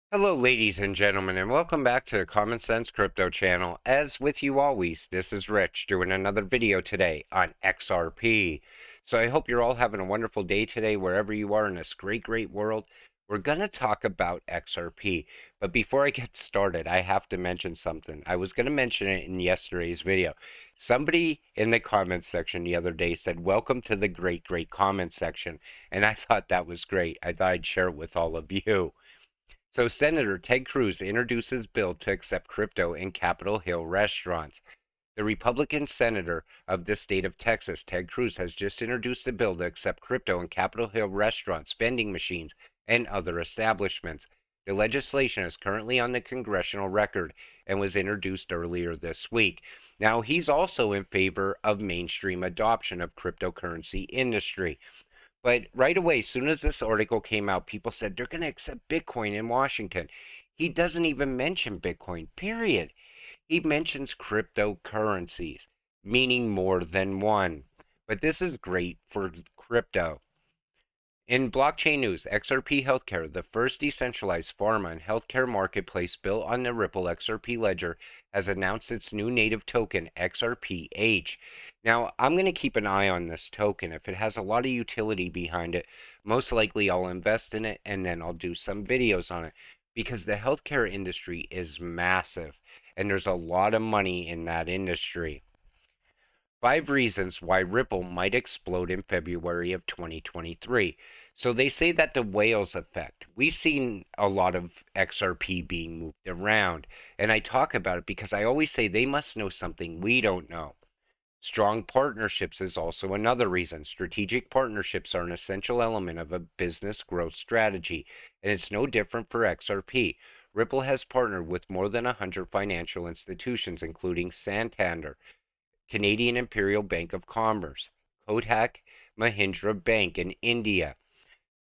Hello, ladies and gentlemen, and welcome back to the Common Sense Crypto channel. As with you always, this is Rich doing another video today on XRP. So I hope you're all having a wonderful day today, wherever you are in this great world. We're going to talk about XRP, but before I get started, I have to mention something. I was going to mention it in yesterday's video. Somebody in the comments section the other day said, "Welcome to the great comment section," and I thought that was great. I thought I'd share it with all of you. So Senator Ted Cruz introduces bill to accept crypto in Capitol Hill restaurants. The Republican senator of the state of Texas, Ted Cruz, has just introduced a bill to accept crypto in Capitol Hill restaurants, vending machines, and other establishments. The legislation is currently on the congressional record and was introduced earlier this week. Now, he's also in favor of mainstream adoption of cryptocurrency industry. But right away, as soon as this article came out, people said they're going to accept Bitcoin in Washington. He doesn't even mention Bitcoin, period. He mentions cryptocurrencies, meaning more than one. But this is great for crypto. In blockchain news, XRP Healthcare, the first decentralized pharma and healthcare marketplace built on the Ripple XRP ledger, has announced its new native token, XRPH. Now, I'm going to keep an eye on this token. If it has a lot of utility behind it, most likely I'll invest in it and then I'll do some videos on it because the healthcare industry is massive and there's a lot of money in that industry. 5 reasons why Ripple might explode in February of 2023. So they say that the whales effect. We've seen a lot of XRP being moved around, and I talk about it because I always say they must know something we don't know. Strong partnerships is also another reason. Strategic partnerships are an essential element of a business growth strategy, and it's no different for XRP. Ripple has partnered with more than 100 financial institutions, including Santander, Canadian Imperial Bank of Commerce, Kotak Mahindra Bank in India.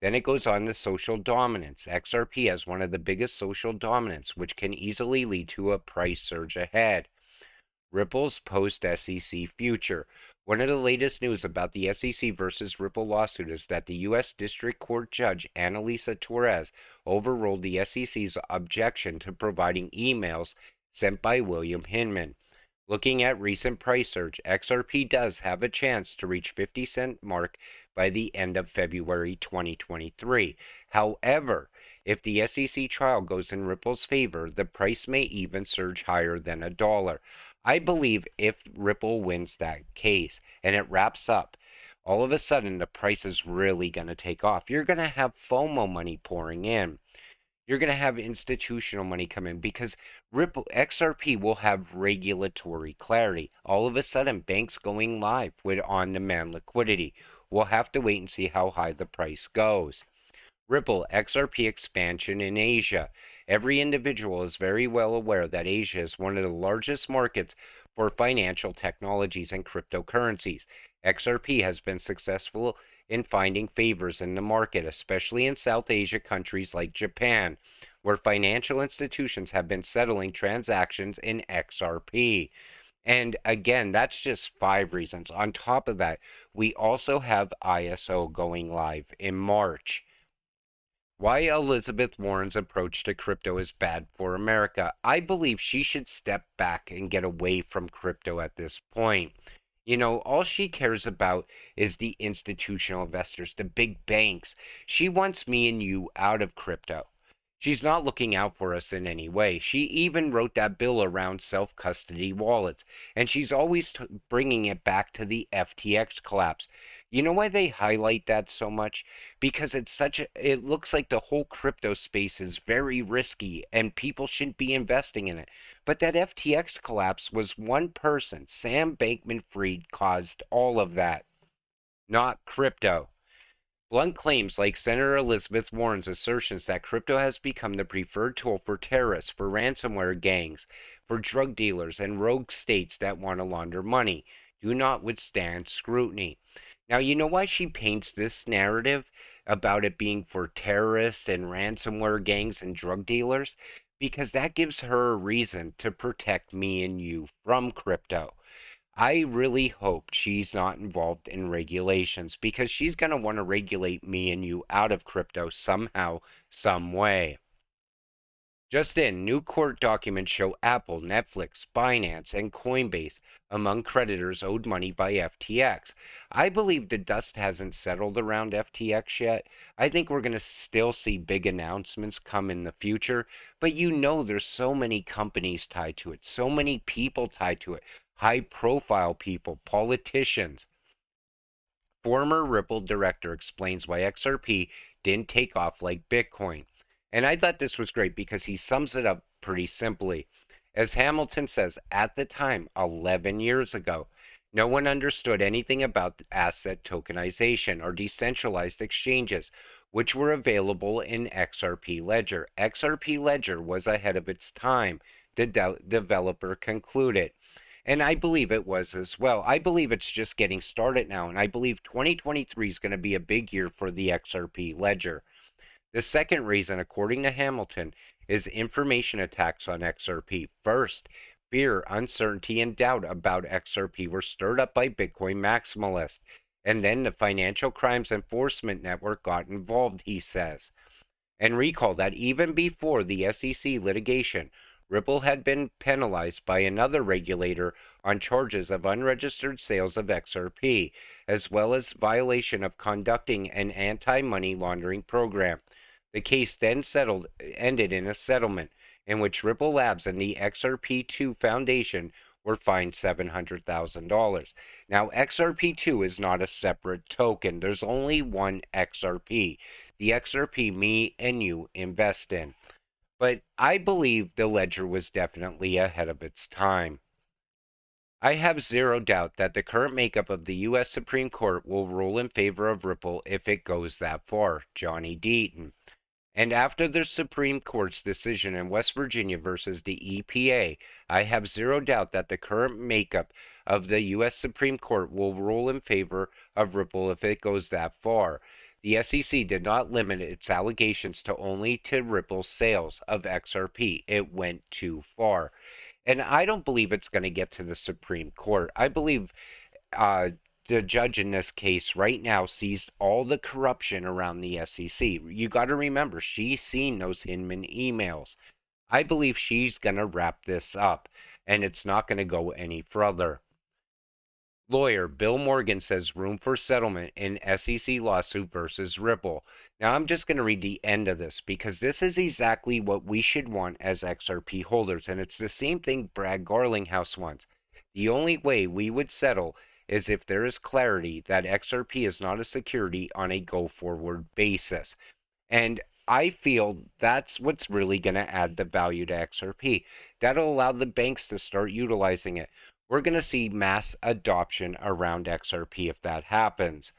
Then it goes on to social dominance. XRP has one of the biggest social dominance, which can easily lead to a price surge ahead. Ripple's post SEC future. One of the latest news about the SEC versus Ripple lawsuit is that the U.S. District Court Judge Annalisa Torres overruled the SEC's objection to providing emails sent by William Hinman. Looking at recent price surge, XRP does have a chance to reach 50-cent mark by the end of February 2023. However, if the SEC trial goes in Ripple's favor, the price may even surge higher than $1. I believe if Ripple wins that case and it wraps up, all of a sudden the price is really going to take off. You're going to have FOMO money pouring in. You're going to have institutional money come in because Ripple XRP will have regulatory clarity. All of a sudden, banks going live with on-demand liquidity. We'll have to wait and see how high the price goes. Ripple XRP expansion in Asia. Every individual is very well aware that Asia is one of the largest markets for financial technologies and cryptocurrencies. XRP has been successful in finding favors in the market, especially in South Asia countries like Japan, where financial institutions have been settling transactions in XRP. And again, that's just 5 reasons. On top of that, we also have ISO going live in March. Why Elizabeth Warren's approach to crypto is bad for America. I believe she should step back and get away from crypto at this point. All she cares about is the institutional investors, the big banks. She wants me and you out of crypto. She's not looking out for us in any way. She even wrote that bill around self custody wallets, and she's always bringing it back to the FTX collapse. You know why they highlight that so much? Because it looks like the whole crypto space is very risky and people shouldn't be investing in it. But that FTX collapse was one person, Sam Bankman Fried, caused all of that, not crypto. Blunt claims like Senator Elizabeth Warren's assertions that crypto has become the preferred tool for terrorists, for ransomware gangs, for drug dealers, and rogue states that want to launder money do not withstand scrutiny. Now, you know why she paints this narrative about it being for terrorists and ransomware gangs and drug dealers? Because that gives her a reason to protect me and you from crypto. I really hope she's not involved in regulations because she's going to want to regulate me and you out of crypto somehow, some way. Just in, new court documents show Apple, Netflix, Binance, and Coinbase among creditors owed money by FTX. I believe the dust hasn't settled around FTX yet. I think we're going to still see big announcements come in the future, but there's so many companies tied to it, so many people tied to it, high profile people, politicians. Former Ripple director explains why XRP didn't take off like Bitcoin. And I thought this was great because he sums it up pretty simply. As Hamilton says, at the time, 11 years ago, no one understood anything about asset tokenization or decentralized exchanges, which were available in XRP Ledger. XRP Ledger was ahead of its time, the developer concluded. And I believe it was as well. I believe it's just getting started now. And I believe 2023 is going to be a big year for the XRP ledger. The second reason, according to Hamilton, is information attacks on XRP. First, fear, uncertainty, and doubt about XRP were stirred up by Bitcoin maximalists. And then the Financial Crimes Enforcement Network got involved, he says. And recall that even before the SEC litigation, Ripple had been penalized by another regulator on charges of unregistered sales of XRP, as well as violation of conducting an anti-money laundering program. The case then ended in a settlement in which Ripple Labs and the XRP2 Foundation were fined $700,000. Now, XRP2 is not a separate token. There's only one XRP, the XRP me and you invest in. But I believe the ledger was definitely ahead of its time. I have zero doubt that the current makeup of the U.S. Supreme Court will rule in favor of Ripple if it goes that far. Johnny Deaton. And after the Supreme Court's decision in West Virginia versus the EPA, I have zero doubt that the current makeup of the U.S. Supreme Court will rule in favor of Ripple if it goes that far. The SEC did not limit its allegations to only to Ripple's sales of XRP. It went too far. And I don't believe it's going to get to the Supreme Court. I believe the judge in this case right now sees all the corruption around the SEC. You got to remember, she's seen those Hinman emails. I believe she's going to wrap this up, and it's not going to go any further. Lawyer Bill Morgan says room for settlement in SEC lawsuit versus Ripple. Now, I'm just going to read the end of this because this is exactly what we should want as XRP holders, and it's the same thing Brad Garlinghouse wants. The only way we would settle is if there is clarity that XRP is not a security on a go-forward basis. And I feel that's what's really going to add the value to XRP. That'll allow the banks to start utilizing it. We're going to see mass adoption around XRP if that happens.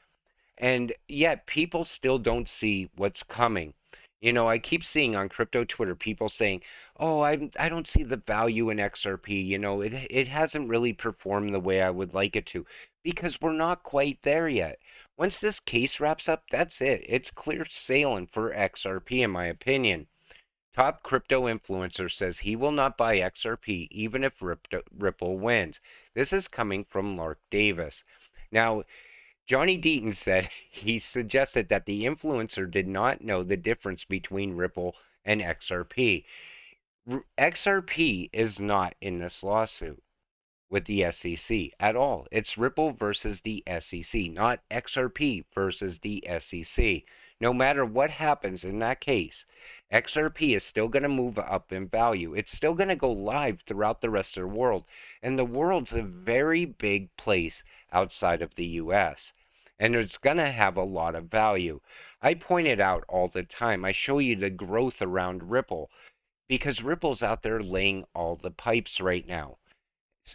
And yet, people still don't see what's coming. I keep seeing on crypto Twitter people saying, "Oh, I don't see the value in XRP. It hasn't really performed the way I would like it to because we're not quite there yet. Once this case wraps up, that's it. It's clear sailing for XRP, in my opinion." Top crypto influencer says he will not buy XRP even if Ripple wins. This is coming from Lark Davis. Now, Johnny Deaton said he suggested that the influencer did not know the difference between Ripple and XRP. XRP is not in this lawsuit with the SEC at all. It's Ripple versus the SEC, not XRP versus the SEC. No matter what happens in that case, XRP is still going to move up in value. It's still going to go live throughout the rest of the world. And the world's a very big place outside of the US. And it's going to have a lot of value. I point it out all the time. I show you the growth around Ripple because Ripple's out there laying all the pipes right now.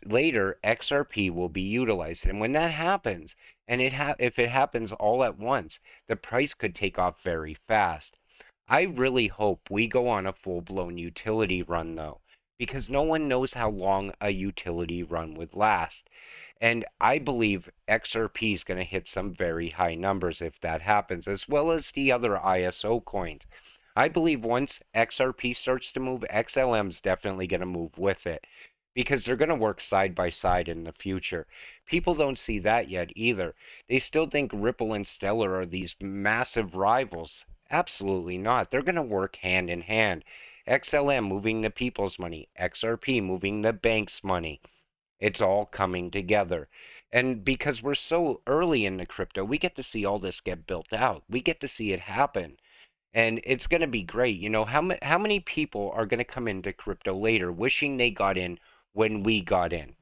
Later, XRP will be utilized. And when that happens, and if it happens all at once, the price could take off very fast. I really hope we go on a full-blown utility run, though, because no one knows how long a utility run would last. And I believe XRP is going to hit some very high numbers if that happens, as well as the other ISO coins. I believe once XRP starts to move, XLM is definitely going to move with it because they're going to work side by side in the future. People don't see that yet either. They still think Ripple and Stellar are these massive rivals. Absolutely not. They're going to work hand in hand. XLM moving the people's money, XRP moving the bank's money. It's all coming together. And because we're so early in the crypto, we get to see all this get built out. We get to see it happen. And it's going to be great. You know, how many people are going to come into crypto later wishing they got in when we got in?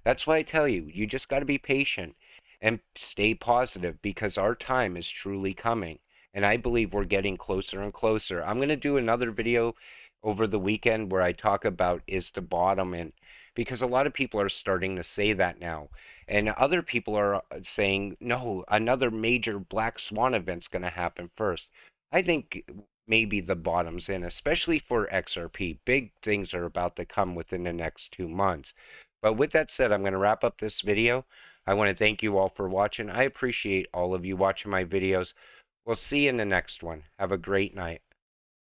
That's why I tell you, you just got to be patient and stay positive because our time is truly coming. And I believe we're getting closer and closer. I'm going to do another video over the weekend where I talk about is the bottom in, because a lot of people are starting to say that now. And other people are saying, no, another major black swan event's going to happen first. I think maybe the bottom's in, especially for XRP. Big things are about to come within the next 2 months. But with that said, I'm going to wrap up this video. I want to thank you all for watching. I appreciate all of you watching my videos. We'll see you in the next one. Have a great night.